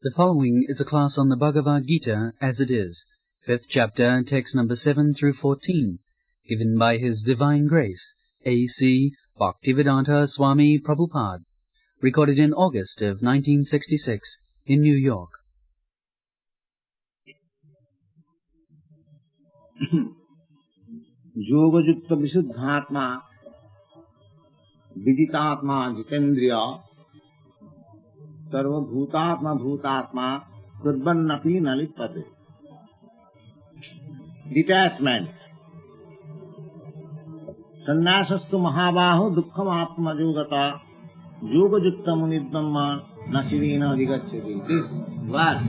The following is a class on the Bhagavad Gita as it is, 5th chapter, text number 7 through 14, given by His Divine Grace, A.C. Bhaktivedanta Swami Prabhupada, recorded in August of 1966 in New York. Yoga-yukta visuddhatma, viditatma jitendriya, sarvabhutatma bhutatma, kurbannapi nalipate. Detachment. Sannasastu mahabahu dukkham atma yogata, yoga-yukta munidhamma nasirina adhigacchati. This verse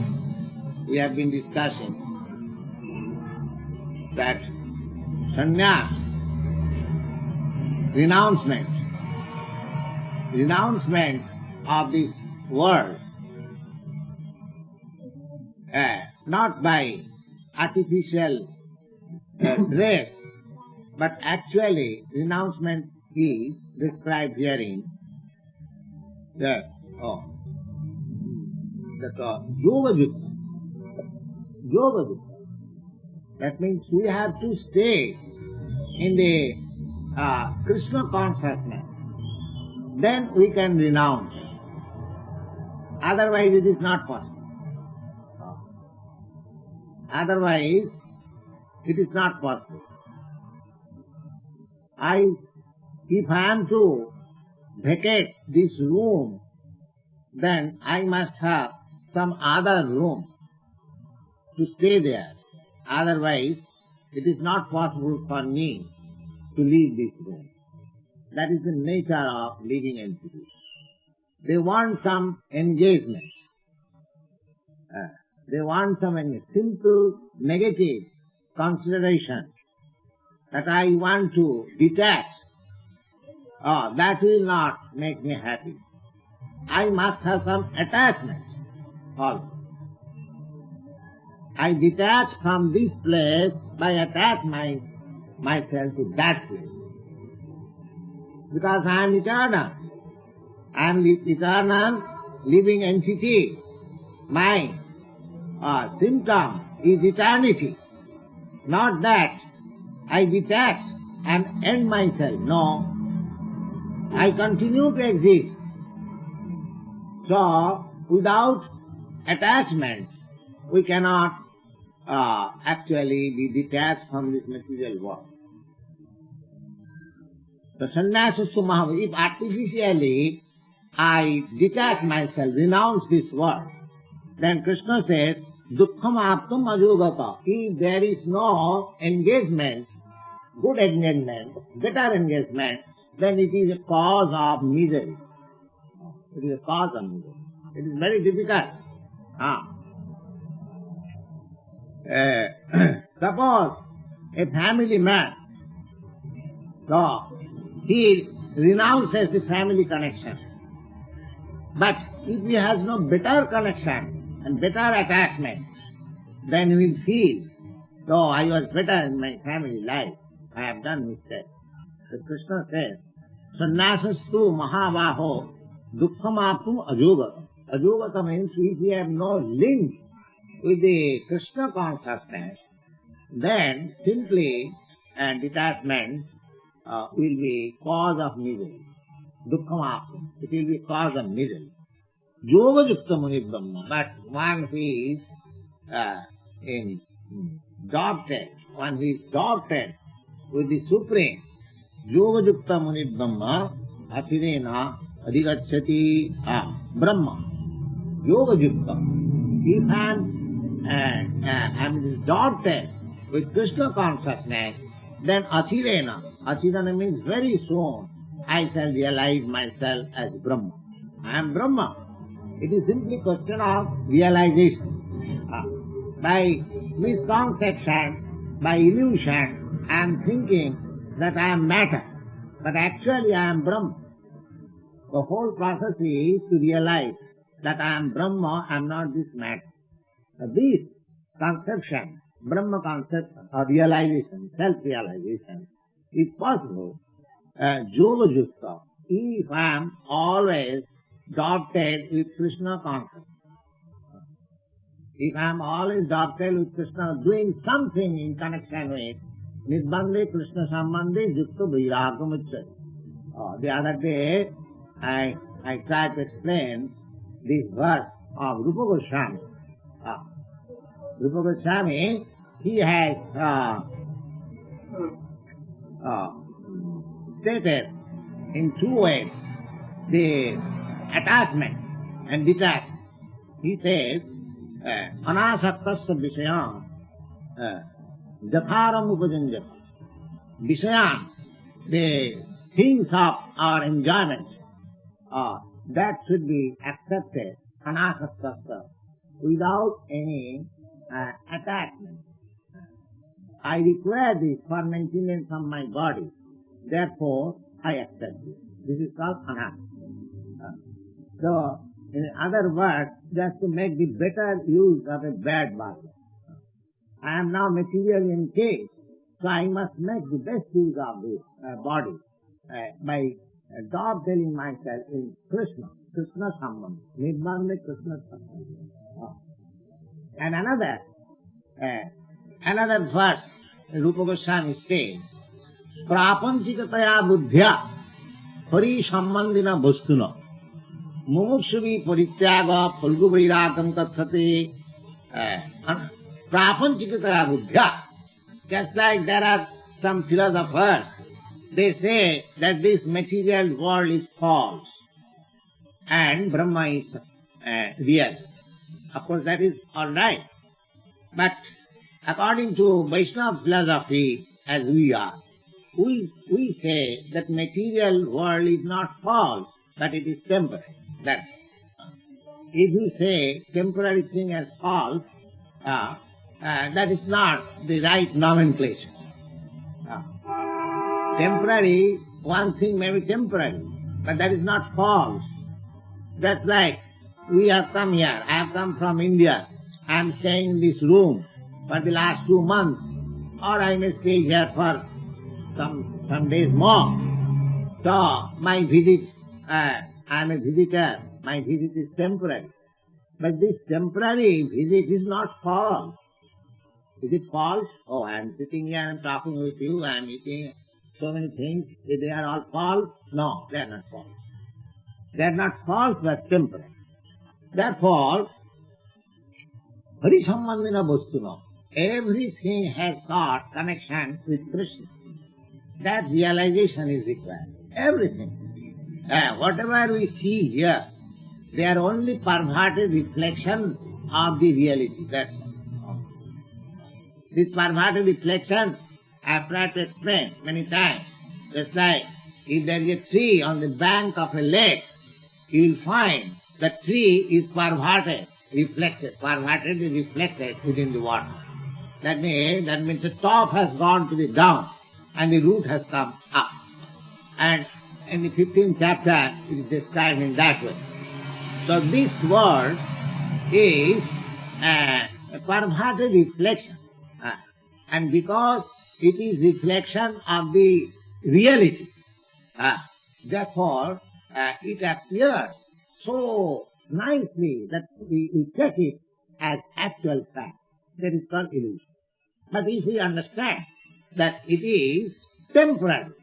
we have been discussing, that sannyas, renouncement of this world, not by artificial dress, but actually renouncement is described herein. Yoga-yukta. That means we have to stay in the Krsna consciousness. Then we can renounce. Otherwise it is not possible. If I am to vacate this room, then I must have some other room to stay there. Otherwise, it is not possible for me to leave this room. That is the nature of living entities. They want some engagement. They want some simple negative consideration that I want to detach. That will not make me happy. I must have some attachment also. I detach from this place by attach myself to that place. Because I am eternal. I am eternal living entity. My symptom is eternity. Not that I detach and end myself. No. I continue to exist. So, without attachment, we cannot actually be detached from this material world. The sannyasa sumahava, if artificially I detach myself, renounce this world, then Krishna says, dukkham aptam ajogata. If there is no engagement, good engagement, better engagement, then it is a cause of misery. It is a cause of misery. It is very difficult. Suppose a family man, so he renounces the family connection. But if he has no better connection and better attachment, then he will feel, though I was better in my family life, I have done mistake. So Krishna says, sannasastu mahabaho dukkham aptum ajogata. Ajogata means if we have no link with the Krishna consciousness, then simply detachment will be cause of misery. Dukkham, it will be cause of misery. Yoga-yukta munidhamma, but one who is one who is adopted with the Supreme, Yoga-yukta munidhamma, athirena adhigacchati Brahma. Yoga-yukta. If I am adopted with Krishna consciousness, then athirena means very soon I shall realize myself as Brahma. I am Brahma. It is simply a question of realization. By misconception, by illusion, I am thinking that I am matter, but actually I am Brahma. The whole process is to realize that I am Brahma, I am not this matter. This conception, Brahma conception or realization, self-realization, is possible. Yoga-yukta, if I am always adopted with Krishna consciousness. If I am always docile with Krishna, doing something in connection with Nibbande Krishna Sambandhe Yukta Vairagamucchate. The other day, I tried to explain this verse of Rupa Goswami. Rupa Goswami, he has stated in two ways the attachment and detachment. He says, Anasaktasya Vishayan Jatharam Upajanjata. Vishayan, the things of our enjoyment, that should be accepted, Anasaktasya, without any attachment. I require this for maintenance of my body, therefore I accept it. This is called anasa. So, in other words, just to make the better use of a bad body. I am now material in case, so I must make the best use of this body by dovetailing myself in Krishna Sambandha, Nibbande Krishna Sambandha. And another verse, Rupa Goswami says, Prapanchikataya buddhya hari sambandhina bhastuna mumukshuvi parityaga phalgu vairagam tathate. Prapanchikataya buddhya. Just like there are some philosophers, they say that this material world is false and Brahma is real. Of course, that is all right. But according to Vaishnava philosophy, as we are, we say that material world is not false, but it is temporary. That if you say temporary thing as false, that is not the right nomenclature. Temporary, one thing may be temporary, but that is not false. That's like we have come here. I have come from India. I am staying in this room for the last 2 months, or I may stay here for some days more. So my visit, I am a visitor. My visit is temporary. But this temporary visit is not false. Is it false? Oh, I am sitting here and talking with you. I am eating so many things. They are all false? No, they are not false. They are not false, but temporary. Therefore, Hari Sambandhina Bhastuna, everything has got connection with Krishna. That realization is required. Everything. Whatever we see here, they are only perverted reflection of the reality. That's all. This perverted reflection, I have tried to explain many times. Just like if there is a tree on the bank of a lake, you will find the tree is perverted within the water. That means the top has gone to the down and the root has come up. And in the 15th chapter, it is described in that way. So this world is a perverted reflection. And because it is reflection of the reality, therefore it appears so nicely that we take it as actual fact. That is called illusion. But if we understand that it is temporary,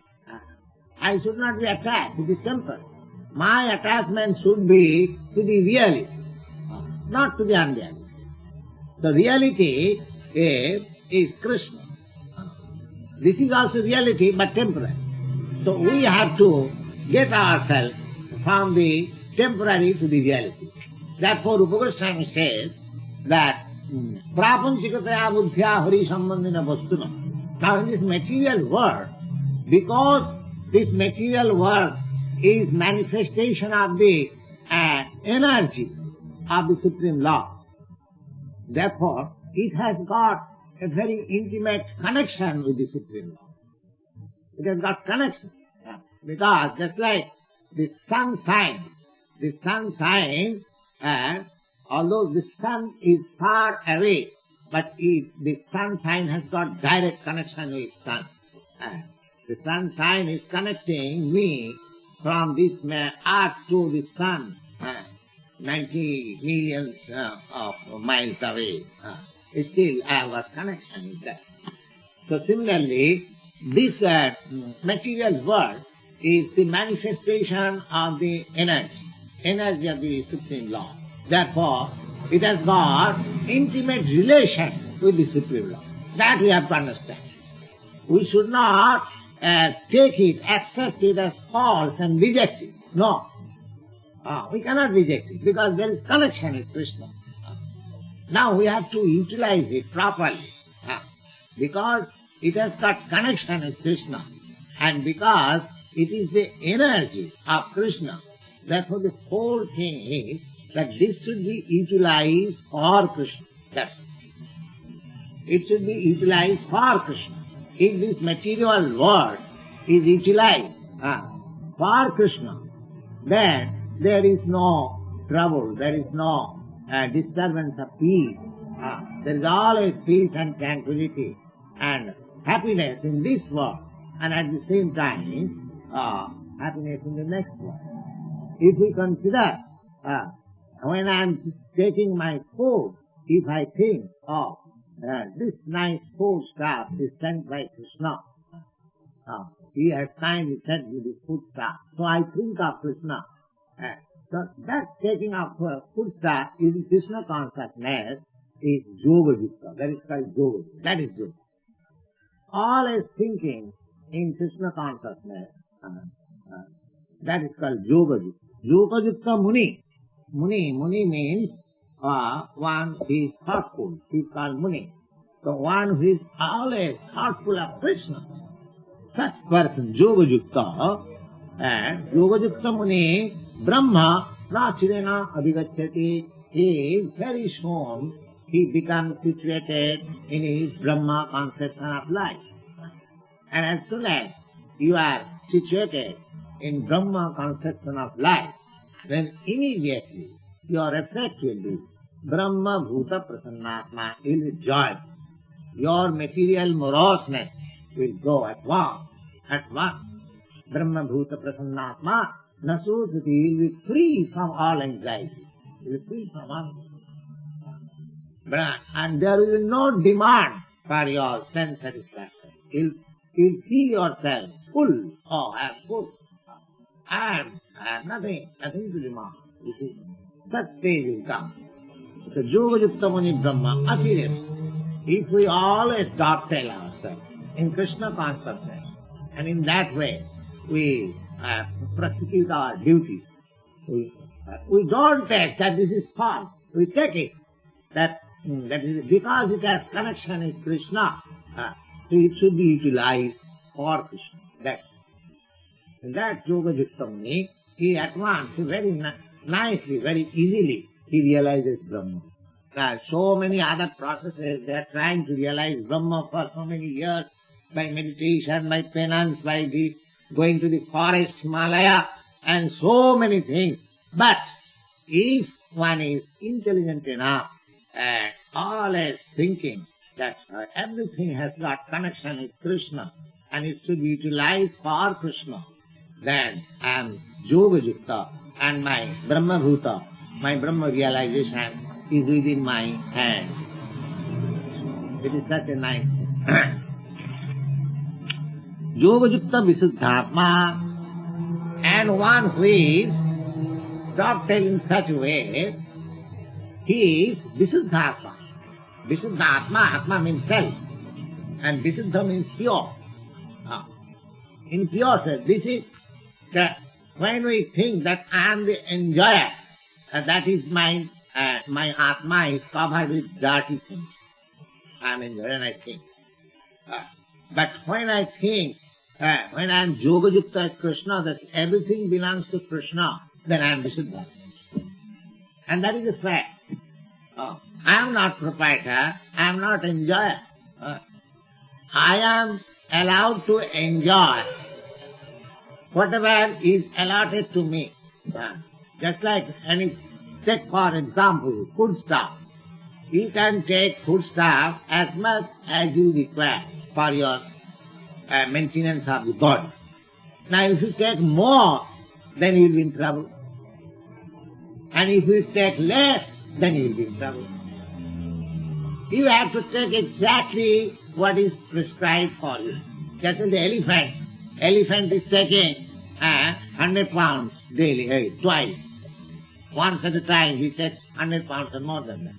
I should not be attached, it is temporary. My attachment should be to the reality, not to the unreality. The reality is Krishna. This is also reality, but temporary. So we have to get ourselves from the temporary to the reality. Therefore, Rupa Goswami says that Prapanchikataya buddhya hari sambandhina bhastuna. Now in this material world, because this material world is manifestation of the energy of the Supreme Lord, therefore it has got a very intimate connection with the Supreme Lord. It has got connection. Because just like the sun shines, although the sun is far away, but the sunshine has got direct connection with sun. The sunshine is connecting me from this earth to the sun. 90 millions of miles away. Still I have got connection with that. So similarly, this material world is the manifestation of the energy of the Supreme Law. Therefore, it has got intimate relation with the Supreme Law. That we have to understand. We should not take it, accept it as false and reject it. No. We cannot reject it because there is connection with Krishna. Now we have to utilize it properly. Because it has got connection with Krishna. And because it is the energy of Krishna. Therefore the whole thing is that this should be utilized for Krishna. That's it. It should be utilized for Krishna. If this material world is utilized for Krishna, then there is no trouble, there is no disturbance of peace. There is always peace and tranquility and happiness in this world, and at the same time happiness in the next world. If we consider when I am taking my food, if I think, this nice food stuff is sent by Krishna, he has kindly sent me this food stuff, so I think of Krishna. So that taking of food stuff is Krishna consciousness is yoga yukta. That is called yoga. That is yoga. Always thinking in Krishna consciousness, that is called yoga yukta. Yoga yukta muni. Muni means one who is thoughtful. He is called muni. So one who is always thoughtful of Krishna. Such person, yoga yukta, and yoga yukta muni, Brahma prachirena abhigachyati. He is very soon, he becomes situated in his Brahma conception of life. And as soon as you are situated in Brahma conception of life, then immediately your effect will be Brahma Bhuta Prasannatma. You will joy. Your material moroseness will go at once. Brahma Bhuta Prasannatma Nasosati. You will be free from all anxiety. You will be free from all. And there will be no demand for your sense satisfaction. You will see yourself full. I am full. I have nothing to demand. You see, such stage will come. So Yoga Yukta Muni Brahma Achirya. If we always dovetail ourselves in Krishna consciousness, and in that way we prosecute our duty, we don't take that this is false. We take it that is because it has connection with Krishna, so it should be utilized for Krishna. That Yoga Yukta Muni, he at once, very nicely, very easily, he realizes Brahma. There are so many other processes, they are trying to realize Brahma for so many years, by meditation, by penance, by going to the forest, Himalaya, and so many things. But if one is intelligent enough, always thinking that everything has got connection with Krishna, and it should be utilized for Krishna, then I am Yoga Yukta, and my Brahma Bhuta, my Brahma realization is within my hand. It is such a nice Yoga Yukta Visuddhatma, and one who is dovetailed in such a way, he is Visuddhatma. Visuddhatma, Atma means self, and Visuddha means pure. In pure sense, this is when we think that I am the enjoyer, that is my Atma is covered with dirty things. I am enjoyer and I think. But when I think, when I am Yoga Yukta as Krishna, that everything belongs to Krishna, then I am Visuddha. And that is a fact. I am not proprietor, I am not enjoyer. I am allowed to enjoy whatever is allotted to me. Just like take for example, food stuff. You can take food stuff as much as you require for your maintenance of the body. Now if you take more, then you will be in trouble. And if you take less, then you will be in trouble. You have to take exactly what is prescribed for you. Just as the elephant is taking 100 pounds daily, twice. Once at a time he takes 100 pounds and more than that.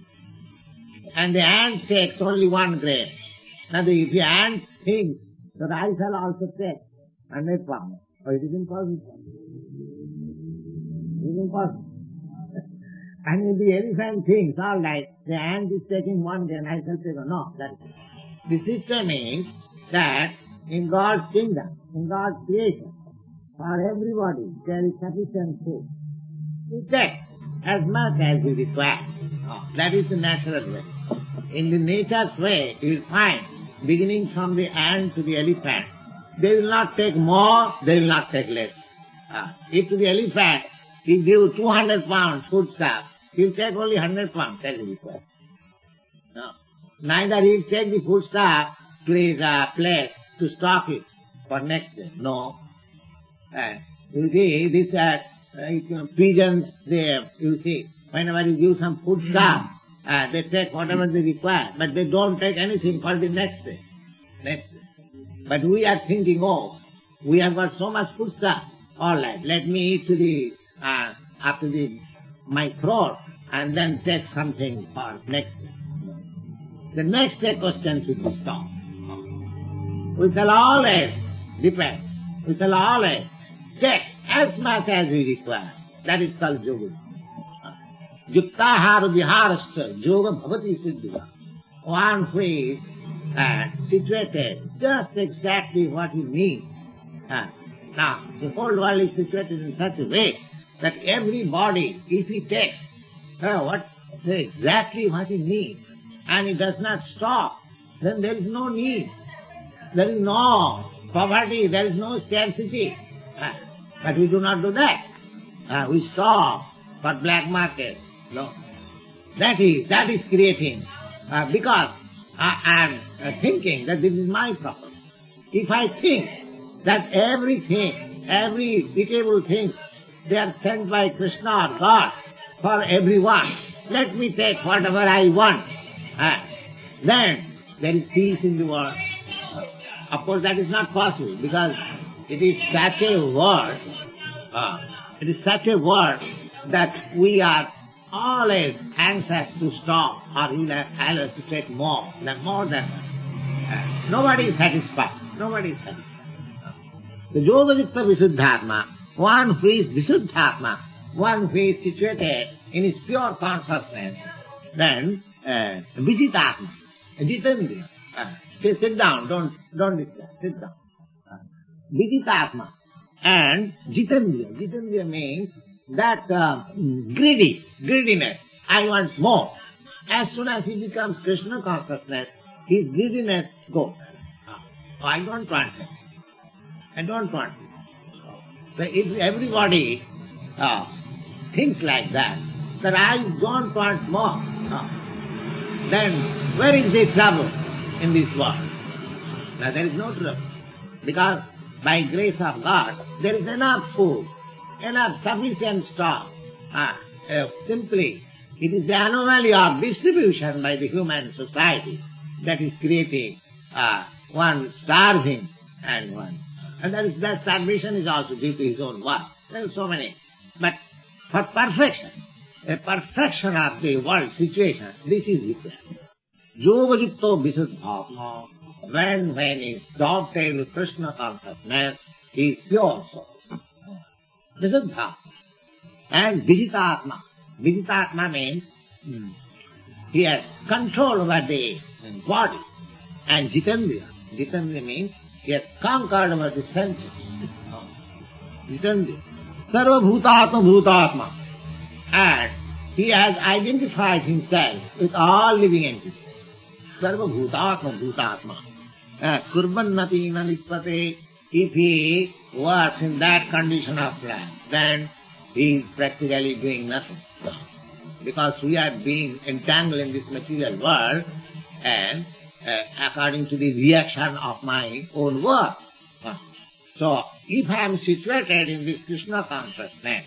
And the ant takes only 1 grain. Now if the ant thinks that I shall also take 100 pounds, it is impossible. It is impossible. And if the elephant thinks, all right, the ant is taking 1 grain, I shall take no. The system is that in God's kingdom, in God's creation, for everybody there is sufficient food. You take as much as you require. That is the natural way. In the nature's way, you will find, beginning from the ant to the elephant, they will not take more, they will not take less. If to the elephant he gives 200 pounds foodstuff, he will take only 100 pounds, that is required. No. Neither he will take the foodstuff to his place to stock it for next day. No. You see, these pigeons there, you see, whenever you give some foodstuff, they take whatever they require, but they don't take anything for the next day. But we are thinking, we have got so much foodstuff, all right, let me eat to the after my throat and then take something for next day. The next day question should be stopped. We shall always depend. We shall always take as much as we require. That is called yoga. Yuktahara viharascha yoga bhavati siddhya. One who is situated just exactly what he needs. Now, the whole world is situated in such a way that everybody, if he takes exactly what he needs, and he does not stop, then there is no need. There is no poverty, there is no scarcity. But we do not do that. We stop for black market. No. That is creating. Because I am thinking that this is my problem. If I think that everything, every eatable thing, they are sent by Krsna or God for everyone, let me take whatever I want. Then there is peace in the world. Of course that is not possible because it is such a world that we are always anxious to stop or even always to take more than nobody is satisfied. Nobody is satisfied. The Yoga-Yukta Visuddhatma, one who is Visuddhatma, one who is situated in his pure consciousness, then Vijitatma, Jitendriya. Sit down, don't discuss, sit down. Vijitatma and Jitendriya. Jitendriya means that greediness. I want more. As soon as he becomes Krishna consciousness, his greediness goes. I don't want it. I don't want it. So if everybody thinks like that I don't want more, then where is the trouble in this world? Now there is no trouble. Because by grace of God, there is enough food, enough sufficient stock. Simply, it is the anomaly of distribution by the human society that is creating one starving and one. And that starvation is also due to his own work. There are so many. But for perfection, a perfection of the world situation, this is required. Yoga-yukto visuddhatma, when is dovetailed with Krishna consciousness, he is pure soul. Visuddhatma. And Vijitatma. Vijitatma means he has control over the body. And Jitendriya. Jitendriya means he has conquered over the senses. Jitendriya. Sarva bhutatma bhutatma. And he has identified himself with all living entities. Sarva bhutatma bhutatma. Kurbannati na lipate. If he works in that condition of life, then he is practically doing nothing. Because we are being entangled in this material world and according to the reaction of my own work. So, if I am situated in this Krishna consciousness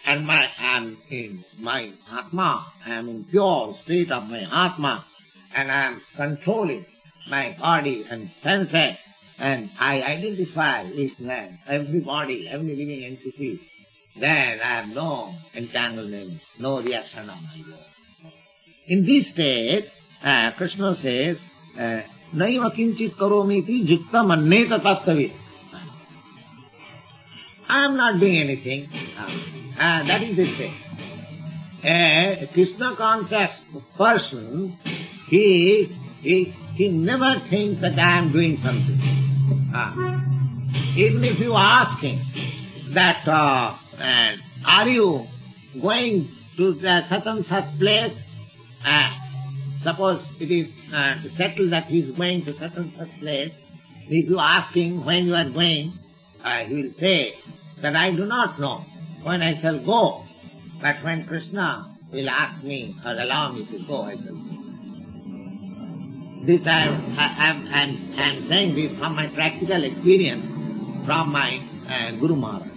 and I am in my Atma, I am in pure state of my Atma, and I am controlling my body and senses, and I identify with every body, every living entity, then I have no entanglement, no reaction of my will. In this state, Krishna says, Naiva kinchit karomiti jukta manneta tattvavid. I am not doing anything. That is the state. A Krishna conscious person, he never thinks that I am doing something. Even if you ask him that, are you going to such and such place? Suppose it is settled that he is going to such and such place. If you ask him when you are going, he will say that I do not know when I shall go. But when Krishna will ask me or allow me to go, I shall go. This I am saying this from my practical experience, from my Guru Maharaj,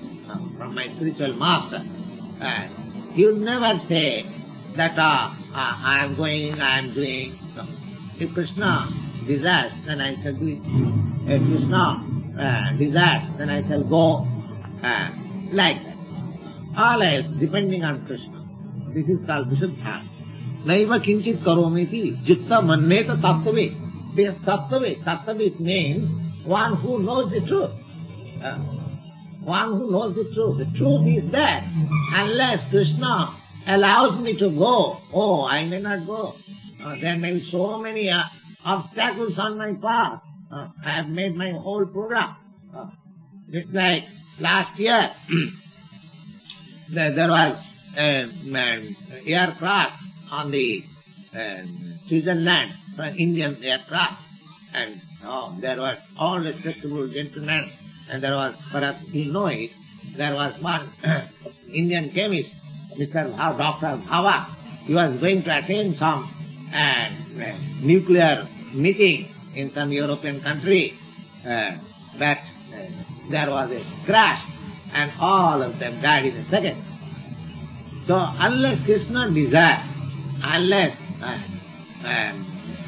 from my spiritual master. He will never say that I am going, I am doing. No. If Krishna desires, then I shall do it. If Krishna desires, then I shall go. Like that. All else depending on Krishna. This is called Visuddha. Naiva kinchit karomiti jitta manneta tattvavid. This tattvavid. Tattvavid means one who knows the truth. One who knows the truth. The truth is that unless Krishna allows me to go, I may not go. There may be so many obstacles on my path. I have made my whole program. It's like last year, there was an aircraft on the Switzerland, an Indian aircraft, and there were all respectable gentlemen, and there was, perhaps you know it, there was one Indian chemist, Dr. Bhava. He was going to attend some nuclear meeting in some European country, but there was a crash, and all of them died in a second. So unless Krishna desires, unless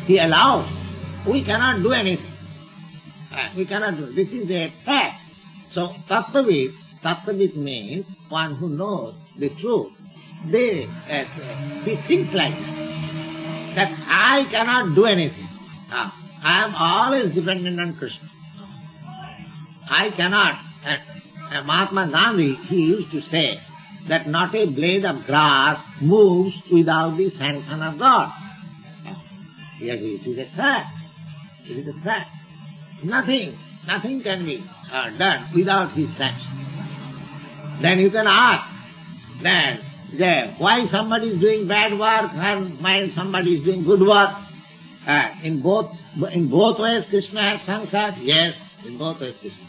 he allows, we cannot do anything. We cannot do. This is a fact. So tattvavid means one who knows the truth. He thinks like that I cannot do anything. I am always dependent on Krishna. I cannot. Mahatma Gandhi, he used to say that not a blade of grass moves without the sanction of God. Yes, it is a fact. It is a fact. Nothing can be done without his sanction. Then you can ask, why somebody is doing bad work and why somebody is doing good work? In both ways Krishna has sanctioned. Yes, in both ways Krishna.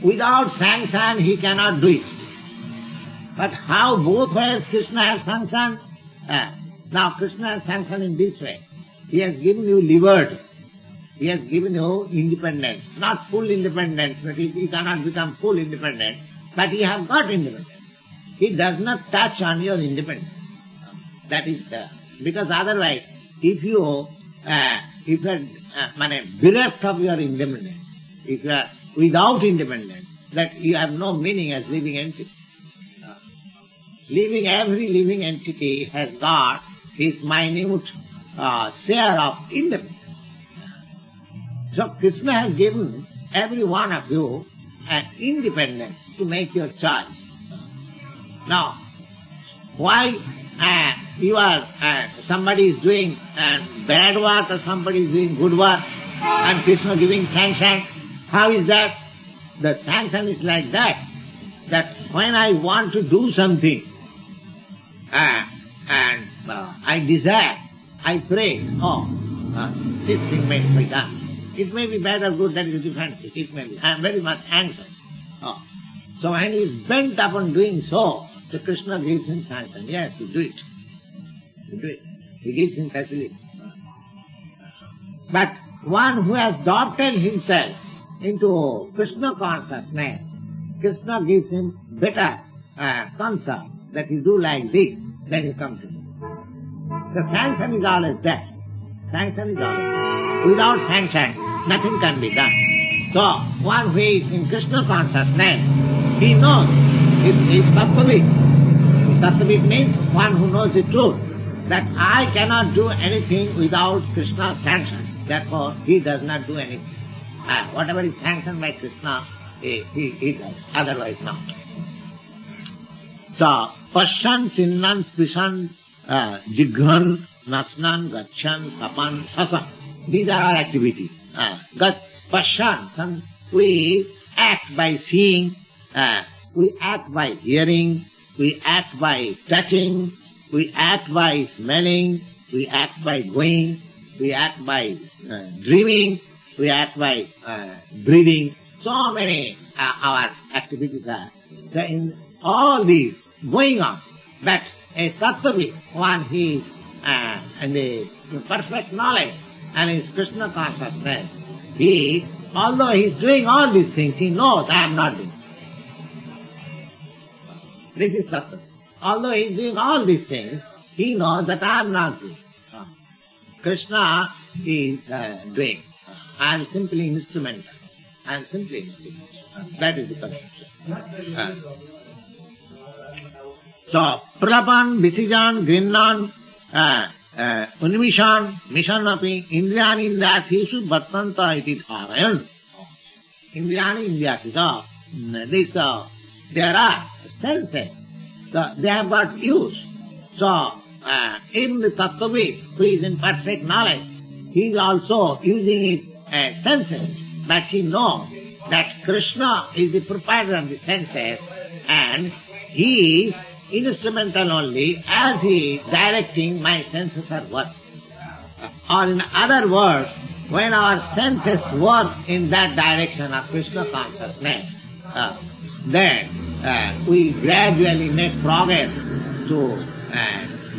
Without sanction he cannot do it. But how both ways Krishna has sanctioned? Now Krishna has sanctioned in this way. He has given you liberty. He has given you independence. Not full independence, but he cannot become full independent. But he has got independence. He does not touch on your independence. That is because otherwise, if you are bereft of your independence, if you are without independence, that you have no meaning as living entity. Every living entity has got his minute share of independence. So Krishna has given every one of you an independence to make your choice. Now, why somebody is doing bad work or somebody is doing good work and Krishna giving sanction? How is that? The sanction is like that when I want to do something and I desire, I pray, this thing may be done. It may be bad or good, that is a different thing. It may be. I am very much anxious. So when he is bent upon doing so, the Krishna gives him sanction. Yes, you do it. You do it. He gives him facility. But one who has adopted himself into Krishna consciousness, Krishna gives him better concept that you do like this, then you come to me. The sanction is always there. Sanction is always there. Without sanction, nothing can be done. So, one who is in Krishna consciousness, he knows, he is Tattvik. Tattvik means one who knows the truth, that I cannot do anything without Krishna's sanction. Therefore, he does not do anything. Whatever is sanctioned by Krishna, he does. Otherwise, not. So, Pashyan, Chinnan, Spishan, Jighan, Nasnan, Gachan, Tapan, Sasan. These are our activities. Pashyan, we act by seeing, we act by hearing, we act by touching, we act by smelling, we act by going, we act by dreaming, we act by breathing. So many our activities are. So in all these going on, but a Tattvik, one he is in the perfect knowledge and is Krishna consciousness, he, although he is doing all these things, he knows I am not doing. This is Tattvik. Although he is doing all these things, he knows that I am not doing. Krishna is doing. I am simply instrumental. I am simply instrumental. That is the connection. So, Pralapan, Visijan, Grinnan, Unmishan, Mishanapi, Indriyani, Indrasishu, Bhattanta, iti dharayan. Indriyani, Indrasishu. So, there are senses. So, they have got use. So, even the Tattvik, who is in perfect knowledge, he is also using his senses. But he knows that Krishna is the proprietor of the senses and he is instrumental only as he is directing my senses are working. Or in other words, when our senses work in that direction of Krishna consciousness, then we gradually make progress to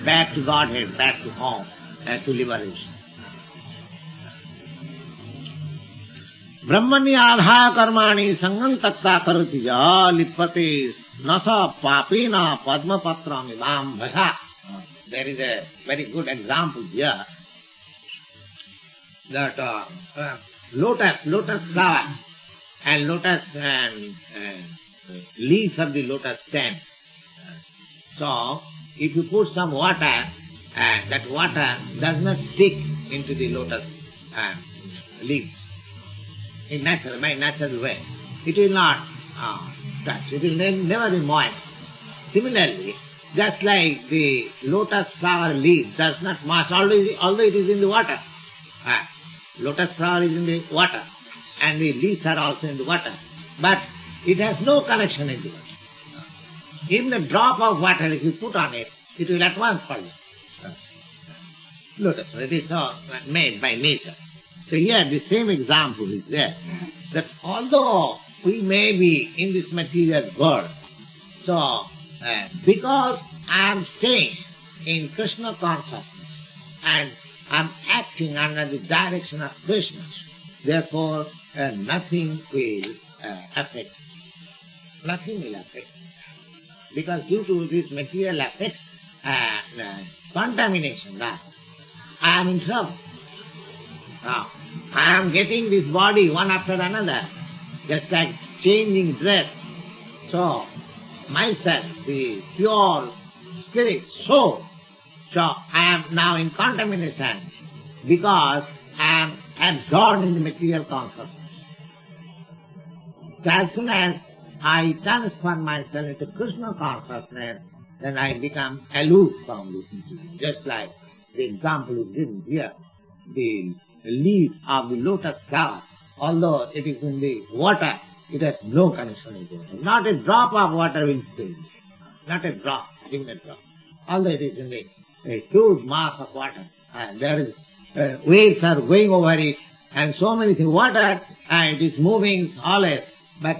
back to Godhead, back to home, to liberation. Brahmani adhaya karmani sangam tatta karati ja lippate nasa papina padma patra midam bhasa. There is a very good example here that lotus flower and lotus leaves of the lotus stem. So, if you put some water, that water does not stick into the lotus leaves. In by natural way. It will not touch. It will never be moist. Similarly, just like the lotus flower leaf does not moist, although it is in the water. Lotus flower is in the water, and the leaves are also in the water. But it has no connection in the water. Even a drop of water, if you put on it, it will at once fall. Lotus, it is so made by nature. So here the same example is there, that although we may be in this material world, so because I am staying in Krishna consciousness and I am acting under the direction of Krishna, therefore nothing will affect. Nothing will affect. Because due to this material effect, contamination, I am in trouble. Now, I am getting this body one after another, just like changing dress. So, myself, the pure spirit, soul, so I am now in contamination because I am absorbed in the material consciousness. So as soon as I transform myself into Krishna consciousness, then I become aloof from this material. Just like the example is given here, the leaf of the lotus flower, although it is in the water, it has no connection with water. Not a drop of water will stay. Not a drop, even a drop. Although it is in a huge mass of water, there is waves are going over it, and so many things. Water, it is moving always, but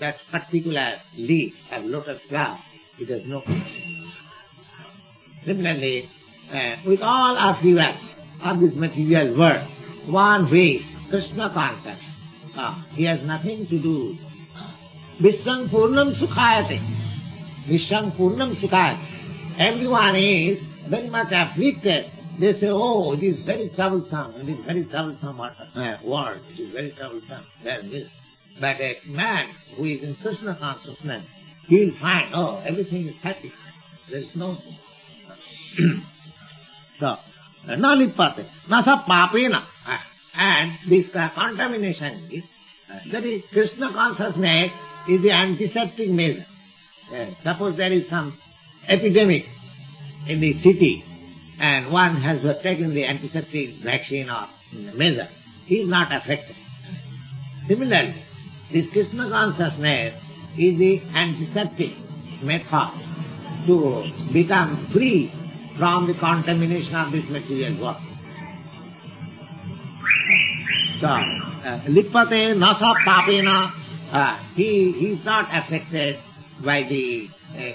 that particular leaf of lotus flower, it has no connection. Similarly, with all of the of this material world, one way, Krishna conscious, he has nothing to do Vishwam Purnam Sukhayate. Vishwam Purnam Sukhayate. Everyone is very much afflicted. They say, oh, it is very troublesome, it is very troublesome world, it is very troublesome. But a man who is in Krishna consciousness, he will find, oh, everything is happy. There is no... So, na lipate, na sa papena. And this contamination is, that is, Krishna consciousness is the antiseptic measure. Suppose there is some epidemic in the city, and one has taken the antiseptic vaccine or measure, he is not affected. Similarly, this Krishna consciousness is the antiseptic method to become free from the contamination of this material world. So, lipate nasa papena, he is not affected by the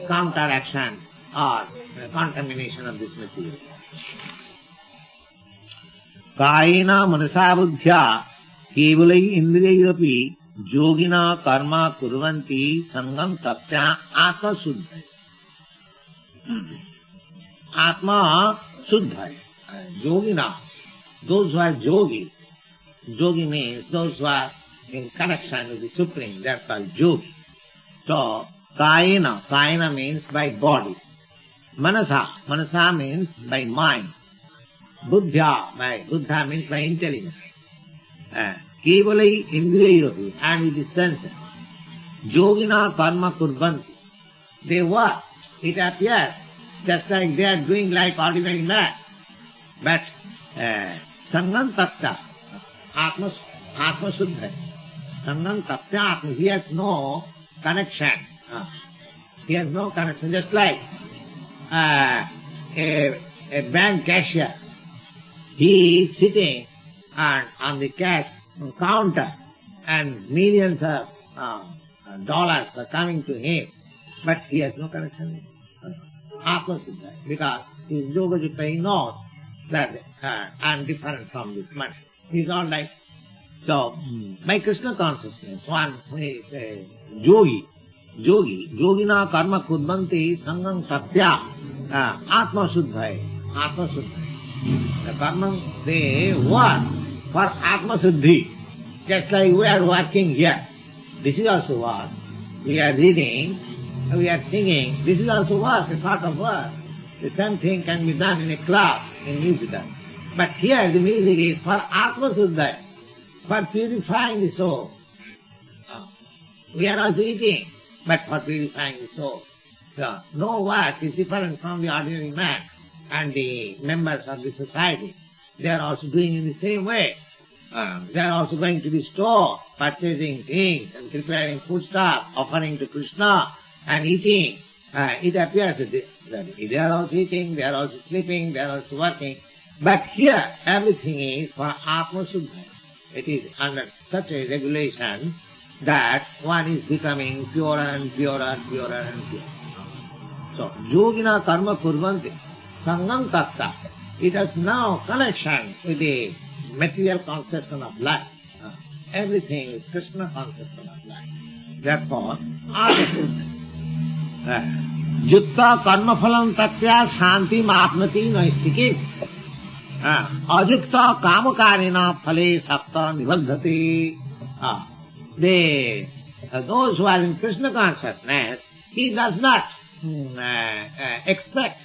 counteraction or contamination of this material. Kayena manasa buddhya kevalai indriyapi yogina karma kurvanti sangam tapya atma suddhaya. Atma suddhaya. Yogina, those who are yogi. Yogi means those who are in connection with the Supreme, they are called yogi. So, kayena, kayena means by body. Manasa, manasa means by mind. Buddhya, by buddha means by intelligence. Kevalai indriyayopi, and with the senses. Yogina karma kurvanti. They work. It appears just like they are doing like ordinary man. But sangam tattva, atma suddha. Sangam tattva atma, he has no connection. He has no connection. Just like a bank cashier, he is sitting on the cash counter and millions of dollars are coming to him, but he has no connection. Atma Siddha, because his yoga jutta, he knows that I am different from this money. He is not like... So, by Krishna consciousness, one who is a yogi, yogina karma kudvanti sangam satya, atma suddhaya, atma suddhaya. The karma, they work for atma suddhi. Just like we are working here. This is also work. We are reading, we are singing. This is also work, a sort of work. The same thing can be done in a club, in music. But here the music is for atma suddhaya, for purifying the soul. We are also eating, but for purifying the soul. So, no work is different from the ordinary man and the members of the society. They are also doing in the same way. They are also going to the store, purchasing things and preparing foodstuff, offering to Krishna and eating. It appears that they are also eating, they are also sleeping, they are also working. But here, everything is for Atma Suddha. It is under such a regulation that one is becoming purer and purer and purer and purer. So, yogina karma kurvanti, sangam tattva. It has now connection with the material conception of life. Everything is Krishna conception of life. Therefore, jutta karma phalam tatya shanti apnati naistiki. Ajukta kamakarina phale sapta nibaldhati. Those who are in Krishna consciousness, he does not expect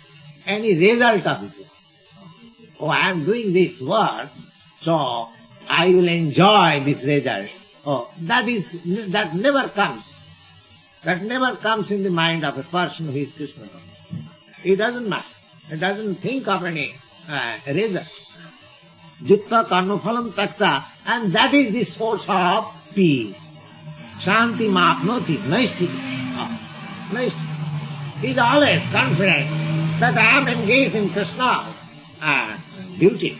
any result of it. Oh, I am doing this work, so I will enjoy this result. Oh, that never comes. That never comes in the mind of a person who is Krishna. He doesn't mind. He doesn't think of any result. Jutta karmaphalam takta, and that is the source of peace. Shanti mapnoti, naistiki. He is always confident that I am engaged in Krishna duty.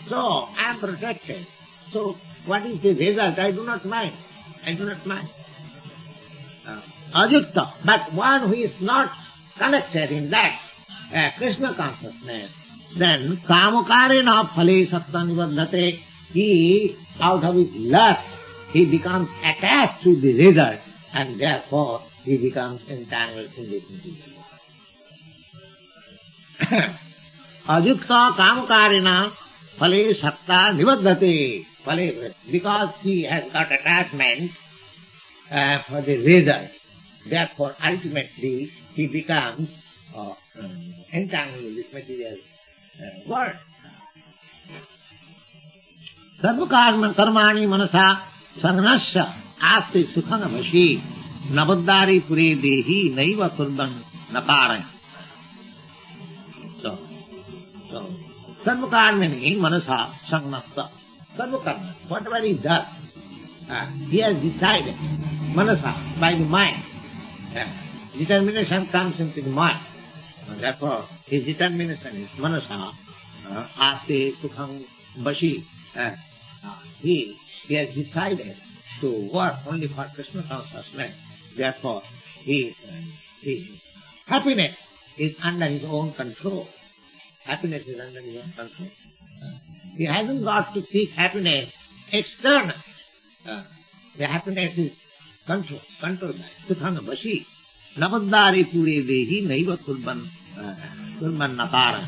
So, I am protected. So, what is the result? I do not mind. I do not mind. Ajukta, but one who is not connected in that Krishna consciousness, then kamukarena phale satta nibadhate, he, out of his lust, he becomes attached to the result and therefore he becomes entangled in this material. Ajukta kamakarina phale sakta nibaddhate. Phale, because he has got attachment for the result, therefore ultimately he becomes entangled with this material world. Sarva karmani manasa sarnasya asti sukhana vashi nabaddhari pure dehi naiva kurban nakaraya. So sarva karmani manasa sarnasya. Sarva karma, whatever he does, he has decided, manasa, by the mind. Determination comes into the mind. Therefore, his determination is manasa, asti sukham vashi. He has decided to work only for Krishna consciousness. Therefore, his happiness is under his own control. Happiness is under his own control. He hasn't got to seek happiness external. The happiness is controlled by Sukhana Vashi. Navaddhari pure dehi naiva kurban nakara.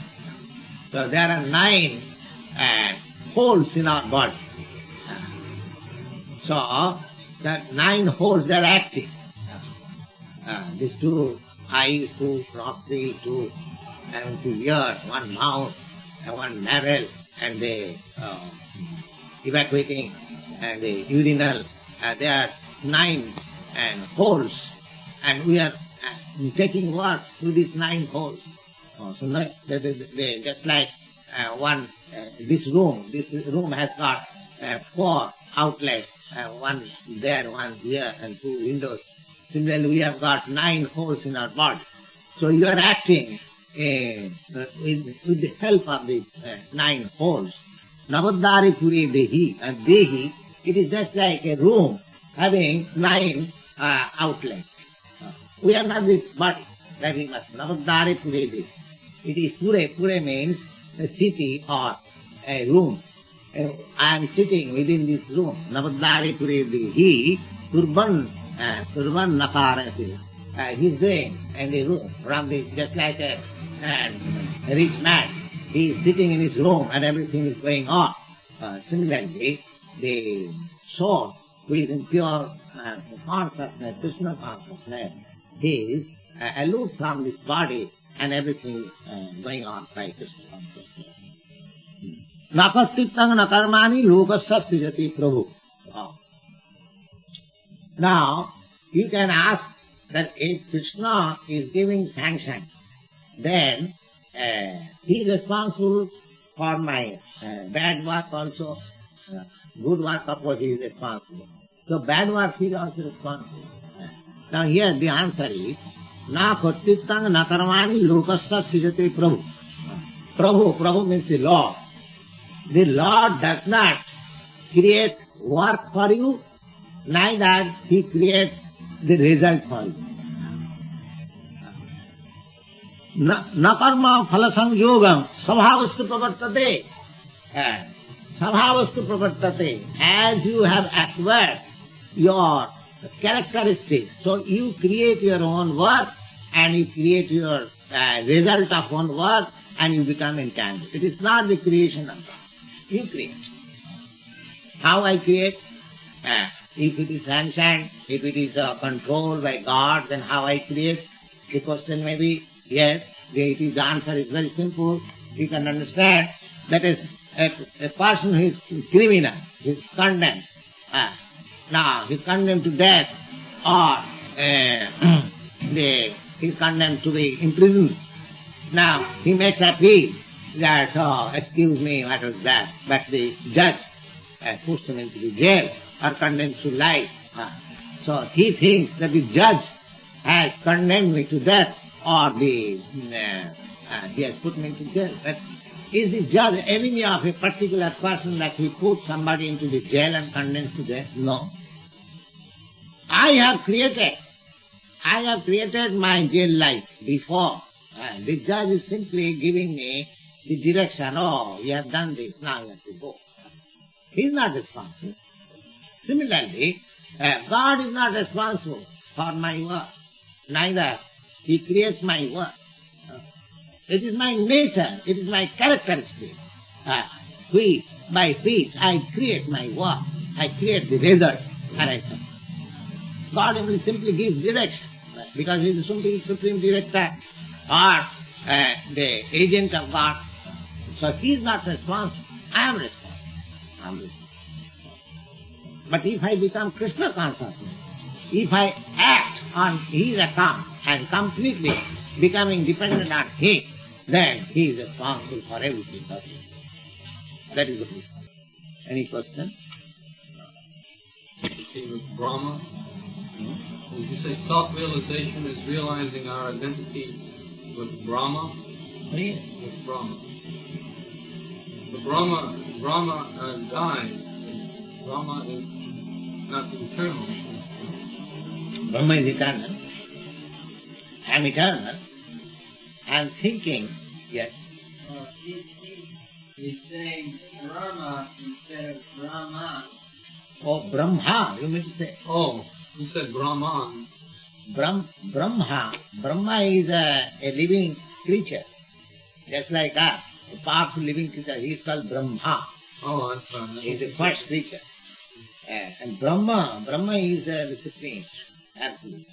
So there are 9 holes in our body. So that 9 holes are active. These 2 eyes, 2 nostrils, 2 ears, 1 mouth, and 1 navel, and the evacuating and the urinal. There are 9 holes, and we are taking work through these 9 holes. So they just like this room has got 4 outlets, 1 there, 1 here, and 2 windows. Similarly, we have got 9 holes in our body. So you are acting with the help of these 9 holes. Navaddhari pure dehi, and dehi, it is just like a room having 9 outlets. We are not this body, that we must. Navaddhari pure dehi. It is pure means a city or a room. I am sitting within this room. Navaddhari pure dehi, turban nakarati. He is doing in the room, just like a rich man. He is sitting in his room and everything is going on. Similarly, the soul, who is in pure consciousness, Krishna consciousness, he is aloof from this body and everything is going on by Krishna consciousness. Nakastitang nakarmani lokasya srijati prabhu. Now, you can ask that if Krishna is giving sanction, then he is responsible for my bad work also. Good work, of course, he is responsible. So bad work, he is also responsible. Now here the answer is, na kartitang na karmani lokasya srijati prabhu. Prabhu means the Lord. The Lord does not create work for you, neither he creates the result for you. Na karma phala sangyogam svabhavastu pravartate. Svabhavastu pravartate. As you have acquired your characteristics, so you create your own work and you create your result of one work and you become entangled. It is not the creation of God. You create. How I create? If it is sanctioned, if it is controlled by God, then how I create? The question may be, yes, the answer is very simple. You can understand that is a person who is criminal, he is condemned. Now, he is condemned to death, or he is condemned to be imprisoned. Now, he makes appeal that, excuse me, what was that? But the judge puts him into the jail or condemns to life. So he thinks that the judge has condemned me to death, or he has put me into jail. But is the judge enemy of a particular person that he puts somebody into the jail and condemns to death? No. I have created my jail life before. The judge is simply giving me the direction, you have done this, now you have to go. He is not responsible. Similarly, God is not responsible for my work. Neither he creates my work. It is my nature, it is my characteristic. By which I create my work, I create the result, and I say. God only simply gives direction, because he is the supreme director, or the agent of God. So he is not responsible. I am responsible. But if I become Krishna consciousness, if I act on his account and completely becoming dependent on him, then he is responsible for everything. That is the point. Any question? With Brahma, would you say self-realization is realizing our identity with Brahma? Yes. With Brahma. But Brahma dies. Brahma is not eternal. Brahma is eternal. I am eternal. I am thinking, yes. He's saying Brahma instead of Brahma. Oh, Brahma, you mean to say? Oh, you said Brahman. Brahma. Brahma is a living creature, just like us, a powerful living creature. He is called Brahma. Oh, that's right. He is the first creature. And Brahma is the supreme, absolute.